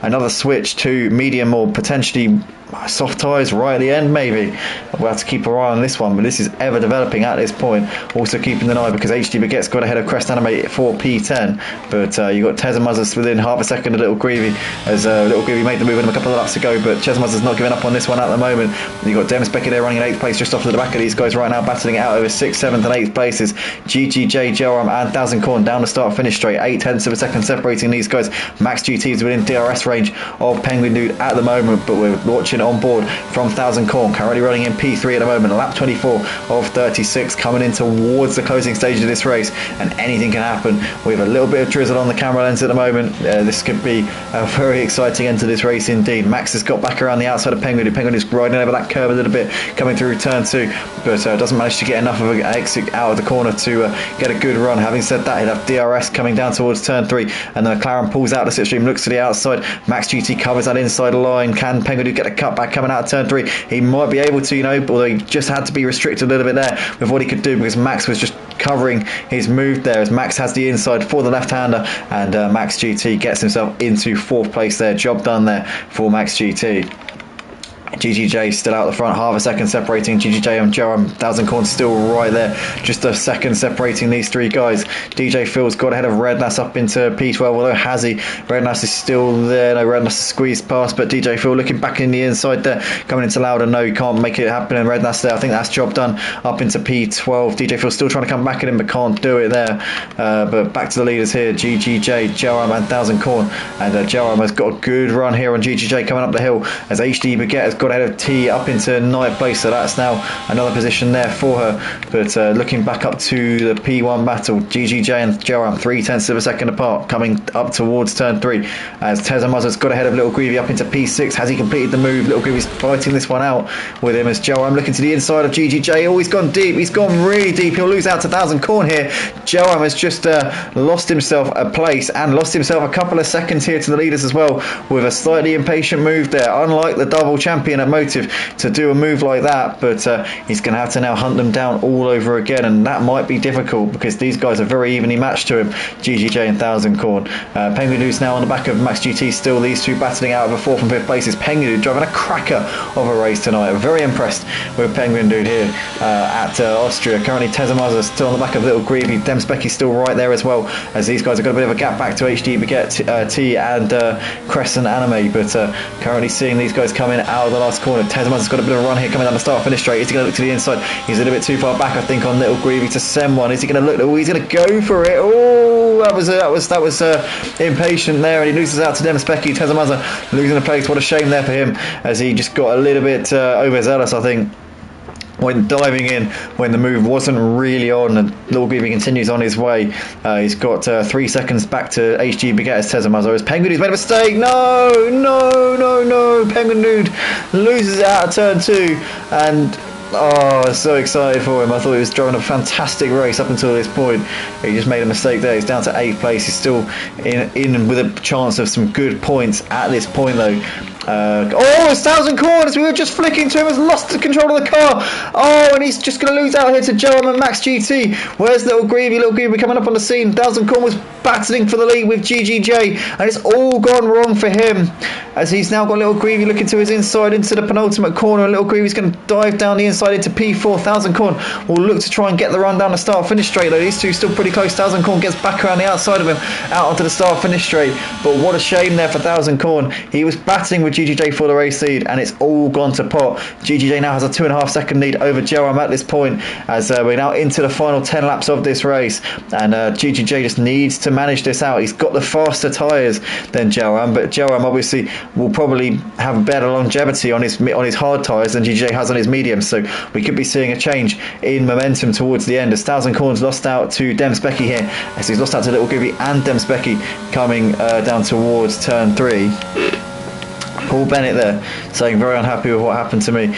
another switch to medium or potentially soft tyres right at the end? Maybe we'll have to keep our eye on this one, but this is ever developing at this point. Also keeping an eye because HD Baguette's got ahead of Crest Animate for P10, but you got Tezamuzas within half a second of Little Greavy, as Little Greavy made the move in a couple of laps ago, but Tezamuzas not giving up on this one at the moment. You got Demis Becker there running in 8th place, just off to the back of these guys right now, battling it out over 6th, 7th and 8th places. GGJ, Joram and Thousand Corn down the start finish straight, 0.8 of a second separating these guys. Max GT is within DRS range of Penguin Dude at the moment, but we're watching on board from Thousand Corn, currently running in P3 at the moment, lap 24 of 36, coming in towards the closing stage of this race, and anything can happen. We have a little bit of drizzle on the camera lens at the moment. This could be a very exciting end to this race indeed. Max has got back around the outside of Penguin. Penguin is riding over that curve a little bit, coming through turn 2, but doesn't manage to get enough of an exit out of the corner to get a good run. Having said that, he'll have DRS coming down towards turn 3, and then McLaren pulls out the slipstream, looks to the outside. Max GT covers that inside line. Can Penguin get a cut back coming out of turn 3? He might be able to, although he just had to be restricted a little bit there with what he could do, because Max was just covering his move there, as Max has the inside for the left-hander, and Max GT gets himself into 4th place there. Job done there for Max GT. GGJ still out the front, half a second separating GGJ and Joram. Thousand Corn still right there, just a second separating these three guys. DJ Phil's got ahead of Rednass up into P12, although has he? Rednass is still there. No, Rednass is squeezed past, but DJ Phil looking back in the inside there, coming into Lauder. No, he can't make it happen, and Rednass there. I think that's job done up into P12. DJ Phil still trying to come back at him, but can't do it there. But back to the leaders here, GGJ, Joram and Thousand Corn, and Joram has got a good run here on GGJ coming up the hill, as HD Baguette has got ahead of T up into 9th place, so that's now another position there for her. But looking back up to the P1 battle, GGJ and Joram 0.3 of a second apart, coming up towards turn 3, as Tezamuzza's got ahead of Little Greavy up into P6. Has he completed the move? Little Greavy's fighting this one out with him, as Joram looking to the inside of GGJ. Oh, he's gone deep, he's gone really deep. He'll lose out to Thousand Corn here. Joram has just lost himself a place and lost himself a couple of seconds here to the leaders as well, with a slightly impatient move there, unlike the double champion at Motive to do a move like that. But he's going to have to now hunt them down all over again, and that might be difficult because these guys are very evenly matched to him, GGJ and Thousand Corn. Penguin Dude's now on the back of Max GT still, these two battling out of a 4th and 5th places. Penguin Dude driving a cracker of a race tonight. I'm very impressed with Penguin Dude here at Austria. Currently Tezamuzza still on the back of Little Greavy. Demspecky's still right there as well, as these guys have got a bit of a gap back to HD Baguette, T and Crescent Anime, but currently seeing these guys coming out of the last corner. Tezamuzza's got a bit of a run here coming down the start finish straight. Is he going to look to the inside? He's a little bit too far back, I think, on Little Greavy to send one. Is he going to look? Oh, he's going to go for it. Oh, that was impatient there, and he loses out to Demspecki. Tezamuzza losing the place. What a shame there for him, as he just got a little bit overzealous, I think, when diving in when the move wasn't really on, and Little Greavy continues on his way. He's got 3 seconds back to HG Baguette's Tezamuzza, as Penguin Dude's made a mistake. No, Penguin Dude loses it out of turn 2, and oh, I was so excited for him. I thought he was driving a fantastic race up until this point. He just made a mistake there. He's down to 8th place. He's still in with a chance of some good points at this point though. It's Thousand Corn, as we were just flicking to him, has lost the control of the car. Oh, and he's just going to lose out here to Joram and Max GT. Where's Little Greavy? Little Greavy coming up on the scene. Thousand Corn was battling for the lead with GGJ, and it's all gone wrong for him, as he's now got Little Greavy looking to his inside into the penultimate corner, and Little Greavy's going to dive down the inside into P4. Thousand Corn will look to try and get the run down the start finish straight, though these two still pretty close. Thousand Corn gets back around the outside of him, out onto the start finish straight, but what a shame there for Thousand Corn. He was battling with GGJ for the race lead, and it's all gone to pot. GGJ now has a 2.5 second lead over Joram at this point, as we're now into the final 10 laps of this race, and GGJ just needs to manage this out. He's got the faster tyres than Joram, but Joram obviously will probably have better longevity on his hard tyres than GGJ has on his mediums, so we could be seeing a change in momentum towards the end, as Thousand Corns lost out to Demspecki here, as he's lost out to Little Groovy and Demspecki coming down towards turn 3. Paul Bennett there saying very unhappy with what happened to me.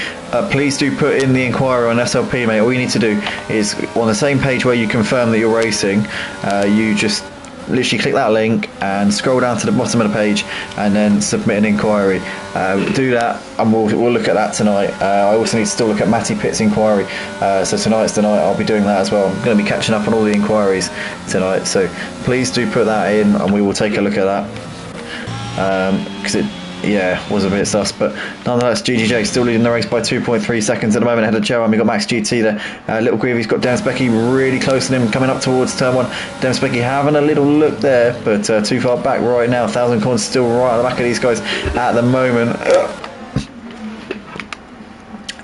Please do put in the inquiry on SLP, mate. All you need to do is on the same page where you confirm that you're racing, you just literally click that link and scroll down to the bottom of the page and then submit an inquiry. Do that and we'll look at that tonight. I also need to still look at Matty Pitt's inquiry, so tonight's the night I'll be doing that as well. I'm going to be catching up on all the inquiries tonight, so please do put that in and we will take a look at that, because it was a bit sus, but nonetheless GGJ still leading the race by 2.3 seconds at the moment ahead of Joram. We've got Max GT there, Little Grievy's got Demspecki really close to him coming up towards turn 1. Demspecki having a little look there, but too far back right now. Thousand Corns still right on the back of these guys at the moment.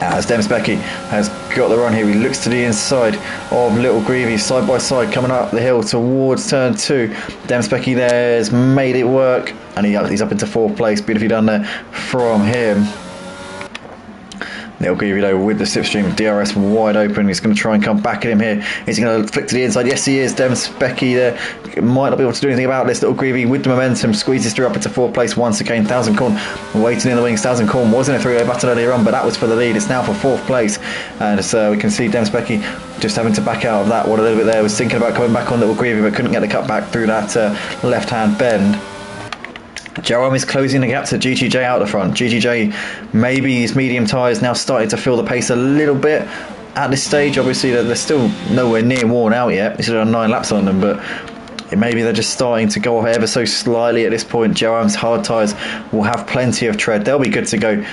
As Demspecki has got the run here, he looks to the inside of Little Greavy, side by side coming up the hill towards turn 2. Demspecki there has made it work, and he's up into 4th place. Beautifully done there from him. Little Greavy though with the slipstream, DRS wide open. He's going to try and come back at him here. Is he going to flick to the inside? Yes, he is. Demspecki there might not be able to do anything about this. Little Greavy with the momentum squeezes through up into 4th place once again. Thousand Corn waiting in the wings. Thousand Corn was in a 3-way battle earlier on, but that was for the lead. It's now for 4th place, and so we can see Demspecki just having to back out of that one a little bit there. Was thinking about coming back on Little Greavy, but couldn't get the cut back through that left hand bend. Joram is closing the gap to GGJ out the front. GGJ, maybe his medium tyres now starting to feel the pace a little bit at this stage. Obviously they're still nowhere near worn out yet. He's still on 9 laps on them, but maybe they're just starting to go off ever so slightly at this point. Joram's hard tyres will have plenty of tread. They'll be good to go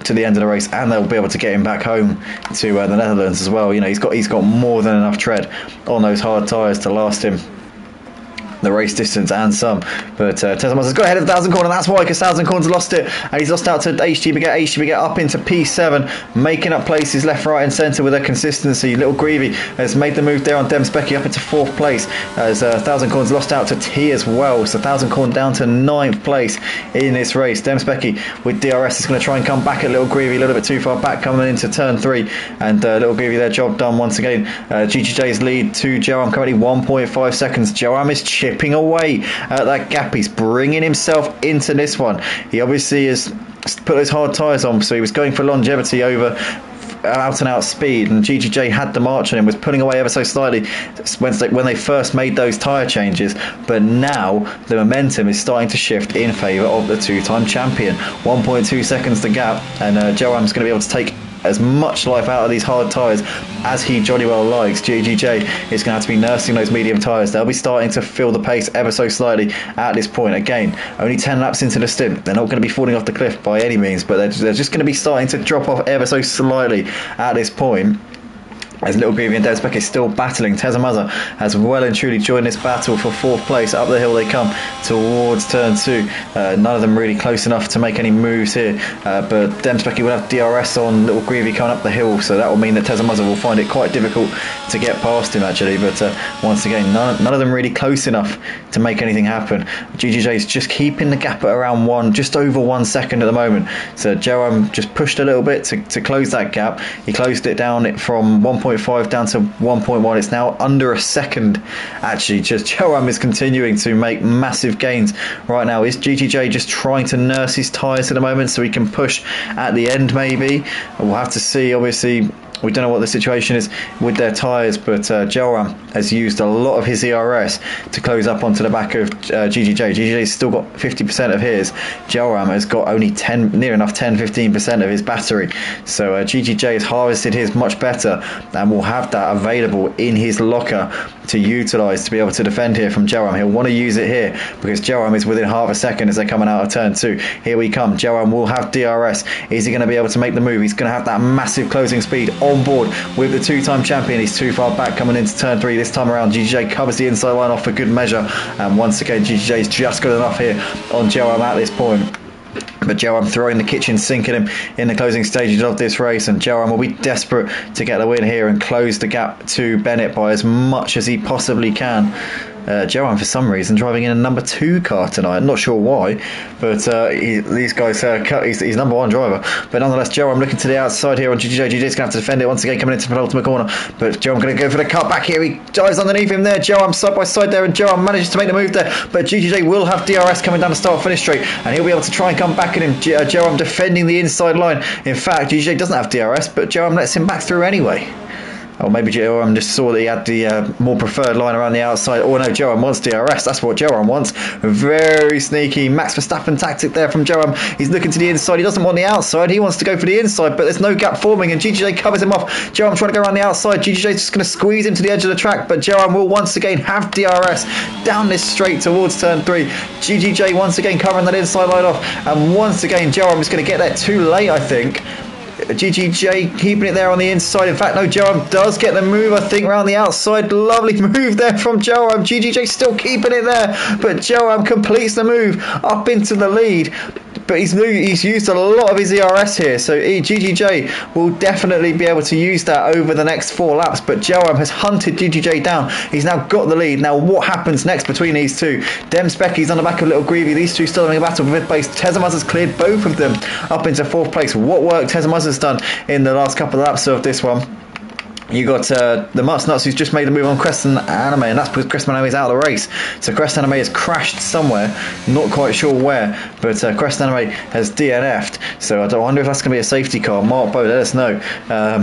to the end of the race, and they'll be able to get him back home to the Netherlands as well. You know, he's got more than enough tread on those hard tyres to last him the race distance and some, but Tesla has got ahead of Thousand Corn, and that's why, because Thousand Corn's lost it, and he's lost out to HG Baguette up into P7, making up places left, right and centre with their consistency. Little Greavy has made the move there on Demspecki up into 4th place, as Thousand Corn's lost out to T as well, so Thousand Corn down to 9th place in this race. Demspecki with DRS is going to try and come back at Little Greavy, a little bit too far back coming into turn 3, and Little Greavy their job done once again. GGJ's lead to Joram currently 1.5 seconds. Joram is chipping away at that gap. He's bringing himself into this one. He obviously has put those hard tyres on, so he was going for longevity over out and out speed, and GGJ had the march on him, was pulling away ever so slightly when they first made those tyre changes, but now the momentum is starting to shift in favour of the 2-time champion. 1.2 seconds to gap, and Joram's going to be able to take as much life out of these hard tyres as he jolly well likes. GGJ is going to have to be nursing those medium tyres. They'll be starting to feel the pace ever so slightly at this point. Again, only 10 laps into the stint. They're not going to be falling off the cliff by any means, but they're just going to be starting to drop off ever so slightly at this point, as Little Greavy and Demspecki is still battling. Tezamaza has well and truly joined this battle for 4th place. Up the hill they come towards turn 2. None of them really close enough to make any moves here, but Demspecki will have DRS on Little Greavy coming up the hill, so that will mean that Tezamaza will find it quite difficult to get past him actually, but once again none of them really close enough to make anything happen. GGJ is just keeping the gap at around just over 1 second at the moment, so Joram just pushed a little bit to close that gap. He closed it down from 1.5 down to 1.1. It's now under a second actually. Just Joram is continuing to make massive gains right now. Is GGJ just trying to nurse his tyres at the moment so he can push at the end maybe? We'll have to see. Obviously we don't know what the situation is with their tyres, but Joram has used a lot of his ERS to close up onto the back of GGJ. GGJ's still got 50% of his. Joram has got only near enough 10-15% of his battery. So GGJ has harvested his much better and will have that available in his locker to utilise to be able to defend here from Joram. He'll want to use it here because Joram is within half a second as they're coming out of turn 2. Here we come. Joram will have DRS. Is he going to be able to make the move? He's going to have that massive closing speed on board with the 2-time champion. He's too far back coming into turn 3 this time around. GGJ covers the inside line off for good measure, and once again GGJ's just good enough here on Joram at this point. But Joram throwing the kitchen sink at him in the closing stages of this race, and Joram will be desperate to get the win here and close the gap to Bennett by as much as he possibly can. Joram, for some reason, driving in a number 2 car tonight. I'm not sure why, but these guys, he's number 1 driver. But nonetheless, Joram looking to the outside here on GGJ. GGJ's going to have to defend it once again, coming into the penultimate corner. But Joram going to go for the cut back here. He dives underneath him there. Joram side by side there, and Joram manages to make the move there. But GGJ will have DRS coming down the start-finish straight, and he'll be able to try and come back at him. Joram defending the inside line. In fact, GGJ doesn't have DRS, but Joram lets him back through anyway. Or maybe Joram just saw that he had the more preferred line around the outside. Oh no, Joram wants DRS. That's what Joram wants. Very sneaky Max Verstappen tactic there from Joram. He's looking to the inside. He doesn't want the outside. He wants to go for the inside, but there's no gap forming, and GGJ covers him off. Joram trying to go around the outside. GGJ's just going to squeeze him to the edge of the track, but Joram will once again have DRS down this straight towards turn 3. GGJ once again covering that inside line off, and once again Joram is going to get there too late, I think. GGJ keeping it there on the inside. In fact, no, Joram does get the move, I think, around the outside. Lovely move there from Joram. GGJ still keeping it there, but Joram completes the move up into the lead. But he's used a lot of his ERS here, so GGJ will definitely be able to use that over the next 4 laps. But Joram has hunted GGJ down. He's now got the lead. Now what happens next between these two? Dems Becky's on the back of Little Greavy. These two still having a battle for 5th place. Tezamaz has cleared both of them up into 4th place. What work Tezamaz has done in the last couple of laps of this one. You got the Mutts Nuts, who's just made a move on Crescent Anime, and that's because Crescent Anime is out of the race. So Crescent Anime has crashed somewhere, not quite sure where, but Crescent Anime has DNF'd. So I wonder if that's going to be a safety car. Mark Bow, let us know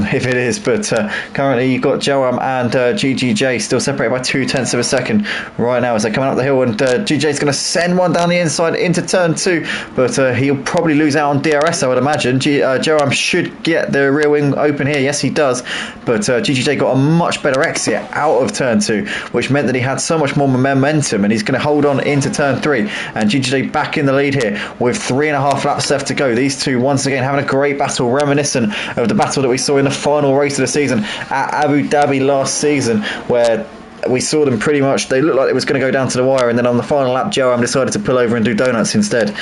if it is. But currently you've got Joram and GGJ still separated by 0.2 of a second right now as they're coming up the hill, and GGJ's going to send one down the inside into turn 2, but he'll probably lose out on DRS, I would imagine. Joram should get the rear wing open here. Yes, he does, but GGJ got a much better exit out of turn 2, which meant that he had so much more momentum, and he's going to hold on into turn 3, and GGJ back in the lead here with 3.5 laps left to go. These two once again having a great battle, reminiscent of the battle that we saw in the final race of the season at Abu Dhabi last season, where we saw them pretty much, they looked like it was going to go down to the wire, and then on the final lap Joram decided to pull over and do donuts instead.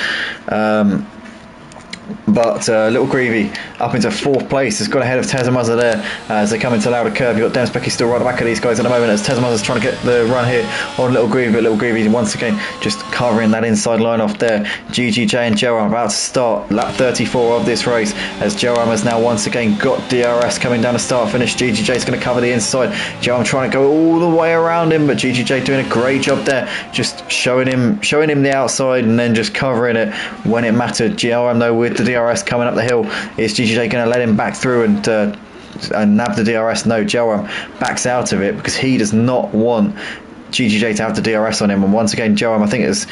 But Little Greavy up into 4th place has got ahead of Tezamazza there as they come into Louder Curve. You've got Dems Becky still right at the back of these guys at the moment as Tezamazza's trying to get the run here on Little Greavy, but Little Greavy once again just covering that inside line off there. GGJ and Joram about to start lap 34 of this race as Joram has now once again got DRS coming down the start finish. GGJ's going to cover the inside. Joram trying to go all the way around him, but GGJ doing a great job there, just showing him the outside and then just covering it when it mattered. Joram though with the DRS coming up the hill, is GGJ going to let him back through and nab the DRS? No, Joram backs out of it because he does not want GGJ to have the DRS on him, and once again Joram I think is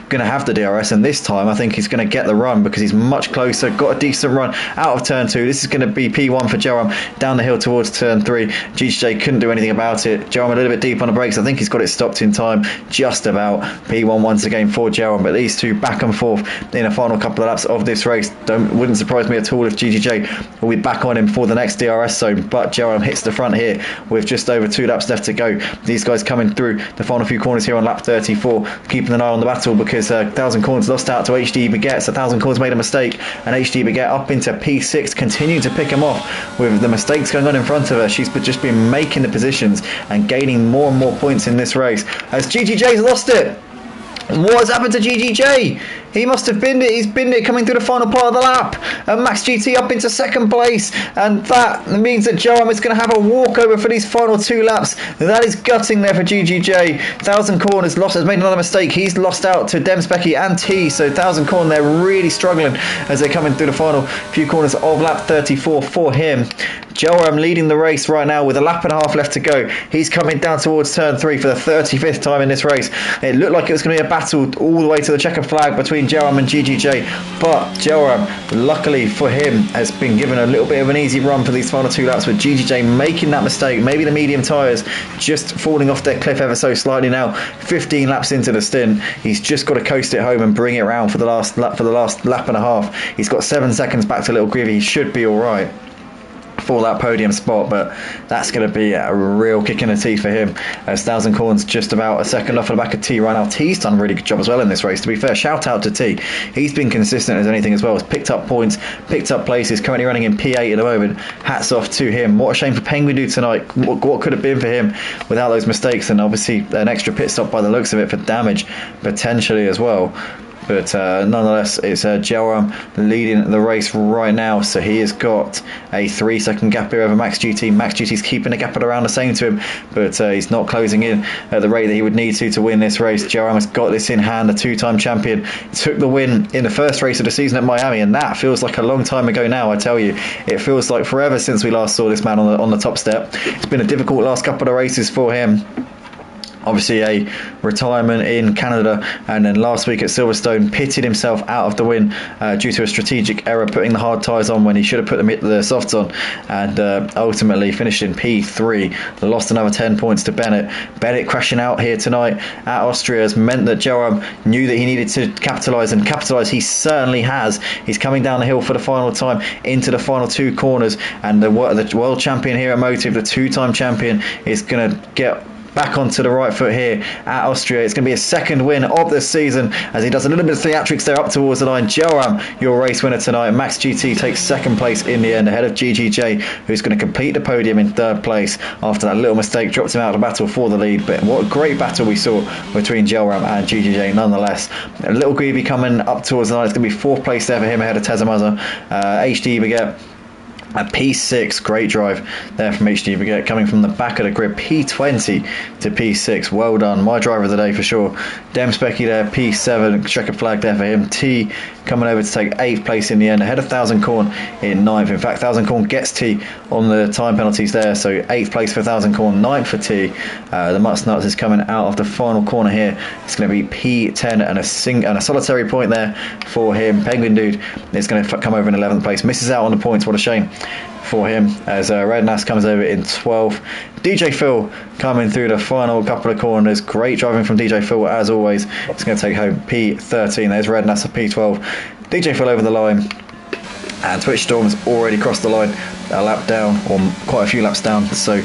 going to have the DRS, and this time I think he's going to get the run because he's much closer, got a decent run out of turn 2. This is going to be P1 for Joram down the hill towards turn 3. GGJ couldn't do anything about it. Joram a little bit deep on the brakes. I think he's got it stopped in time, just about. P1 once again for Joram, but these two back and forth in a final couple of laps of this race. Wouldn't surprise me at all if GGJ will be back on him for the next DRS zone, but Joram hits the front here with just over 2 laps left to go. These guys coming through the final few corners here on lap 34, keeping an eye on the battle because 1000 Corns lost out to HD Baguette, so 1000 Corns made a mistake, and HD Baguette up into P6, continuing to pick him off with the mistakes going on in front of her. She's just been making the positions and gaining more and more points in this race as GGJ's lost it. What has happened to GGJ? He must have binned it. He's binned it coming through the final part of the lap. And Max GT up into 2nd place. And that means that Joram is going to have a walkover for these final 2 laps. That is gutting there for GGJ. 1000 Corn has made another mistake. He's lost out to Dems Becky and T. So 1000 Corn, they're really struggling as they're coming through the final few corners of lap 34 for him. Joram leading the race right now with a lap and a half left to go. He's coming down towards turn 3 for the 35th time in this race. It looked like it was going to be a battle all the way to the checkered flag between Joram and GGJ, but Joram, luckily for him, has been given a little bit of an easy run for these final 2 laps, with GGJ making that mistake. Maybe the medium tyres just falling off their cliff ever so slightly now. 15 laps into the stint, he's just got to coast it home and bring it around for the last lap and a half. He's got 7 seconds back to Little Greavy. He should be all right. for that podium spot, but that's going to be a real kick in the teeth for him, as Thousand Corn's just about a second off the back of T right now. T's done a really good job as well in this race, to be fair. Shout out to T. He's been consistent as anything as well. He's picked up points, picked up places, currently running in P8 at the moment. Hats off to him. What a shame for Penguin Dude tonight. What could have been for him without those mistakes, and obviously an extra pit stop by the looks of it for damage potentially as well. But nonetheless, it's Gelram leading the race right now, so he has got a 3-second gap here over Max GT. Max GT's keeping the gap at around the same to him, but he's not closing in at the rate that he would need to win this race. Gelram has got this in hand, the two-time champion. Took the win in the first race of the season at Miami, and that feels like a long time ago now, I tell you. It feels like forever since we last saw this man on the top step. It's been a difficult last couple of races for him. Obviously a retirement in Canada, and then last week at Silverstone pitted himself out of the win due to a strategic error, putting the hard tyres on when he should have put the softs on, and ultimately finished in P3. Lost another 10 points to Bennett. Bennett crashing out here tonight at Austria has meant that Gelram knew that he needed to capitalise, and capitalise he certainly has. He's coming down the hill for the final time into the final two corners, and the world champion here at Motive, the two-time champion, is going to get back onto the right foot here at Austria. It's going to be his second win of the season as he does a little bit of theatrics there up towards the line. Gelram, your race winner tonight. Max GT takes second place in the end ahead of GGJ, who's going to complete the podium in third place after that little mistake dropped him out of the battle for the lead. But what a great battle we saw between Gelram and GGJ nonetheless. A little Greavy coming up towards the line. It's going to be fourth place there for him ahead of Tezamaza. HD Baguette at P6, great drive there from HD Baguette, coming from the back of the grid, P20 to P6, well done, my driver of the day for sure. Dem Specky there, P7, checkered flag there for him. T coming over to take 8th place in the end, ahead of Thousand Corn in 9th. In fact, Thousand Corn gets T on the time penalties there, so 8th place for Thousand Corn, 9th for T. The Mutts Nuts is coming out of the final corner here. It's going to be P10 and a solitary point there for him. Penguin Dude is going to come over in 11th place, misses out on the points, what a shame for him, as Red Nas comes over in 12th. DJ Phil coming through the final couple of corners. Great driving from DJ Phil as always. It's going to take home P13. There's Red Nas at P12. DJ Phil over the line, and Twitch Storm's already crossed the line a lap down, or quite a few laps down. So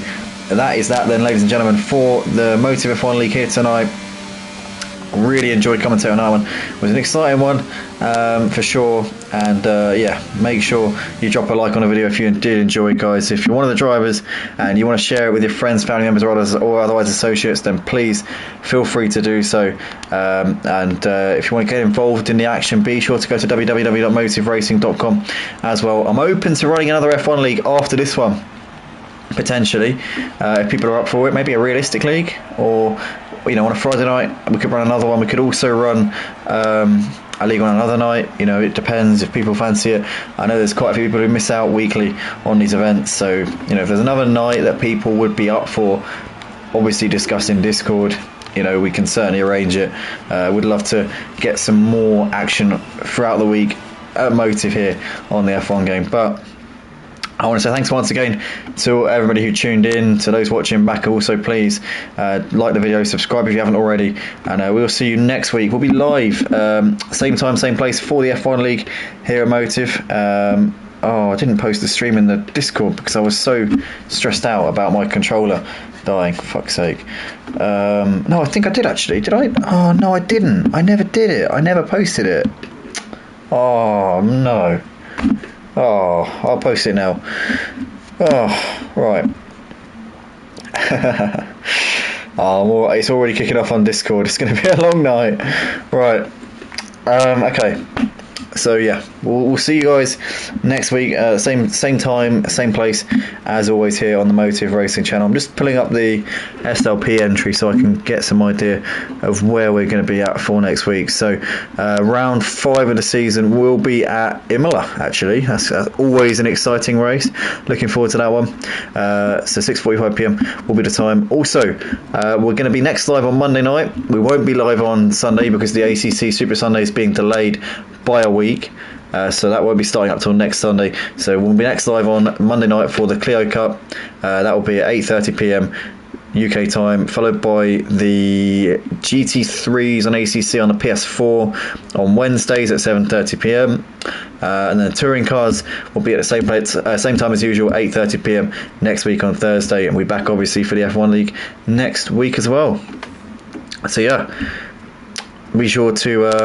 that is that then, ladies and gentlemen, for the Motive F1 League here tonight. Really enjoyed commentating on that one. It was an exciting one for sure, and yeah, make sure you drop a like on the video if you did enjoy it, guys. If you're one of the drivers and you want to share it with your friends, family members, or otherwise associates, then please feel free to do so. If you want to get involved in the action, be sure to go to www.motiveracing.com as well. I'm open to running another F1 league after this one, potentially, if people are up for it. Maybe a realistic league, or on a Friday night we could run another one. We could also run a league on another night. It depends if people fancy it. I know there's quite a few people who miss out weekly on these events, so if there's another night that people would be up for, obviously discuss in Discord. We can certainly arrange it. Would love to get some more action throughout the week at Motive here on the F1 game. But I want to say thanks once again to everybody who tuned in. To those watching back, also please like the video, subscribe if you haven't already, and we'll see you next week. We'll be live same time, same place for the F1 League here at Motive. I didn't post the stream in the Discord because I was so stressed out about my controller dying, for fuck's sake. No, I think I did actually. Did I? Oh no, I didn't. I never did it. I never posted it. Oh no. Oh, I'll post it now. Oh, right. Oh, it's already kicking off on Discord. It's going to be a long night. Right. Okay. So yeah, we'll see you guys next week, same time, same place as always here on the Motive Racing channel. I'm just pulling up the SLP entry so I can get some idea of where we're going to be at for next week. So round 5 of the season will be at Imola, actually. That's always an exciting race. Looking forward to that one. So 6:45 PM will be the time. Also, we're going to be next live on Monday night. We won't be live on Sunday because the ACC Super Sunday is being delayed by a week, so that won't be starting up till next Sunday. So we'll be next live on Monday night for the Clio Cup. That will be at 8:30 PM UK time, followed by the GT3s on ACC on the PS4 on Wednesdays at 7:30 p.m. And then touring cars will be at the same time as usual, 8:30 p.m. next week on Thursday, and we'll be back obviously for the F1 League next week as well. So yeah, be sure to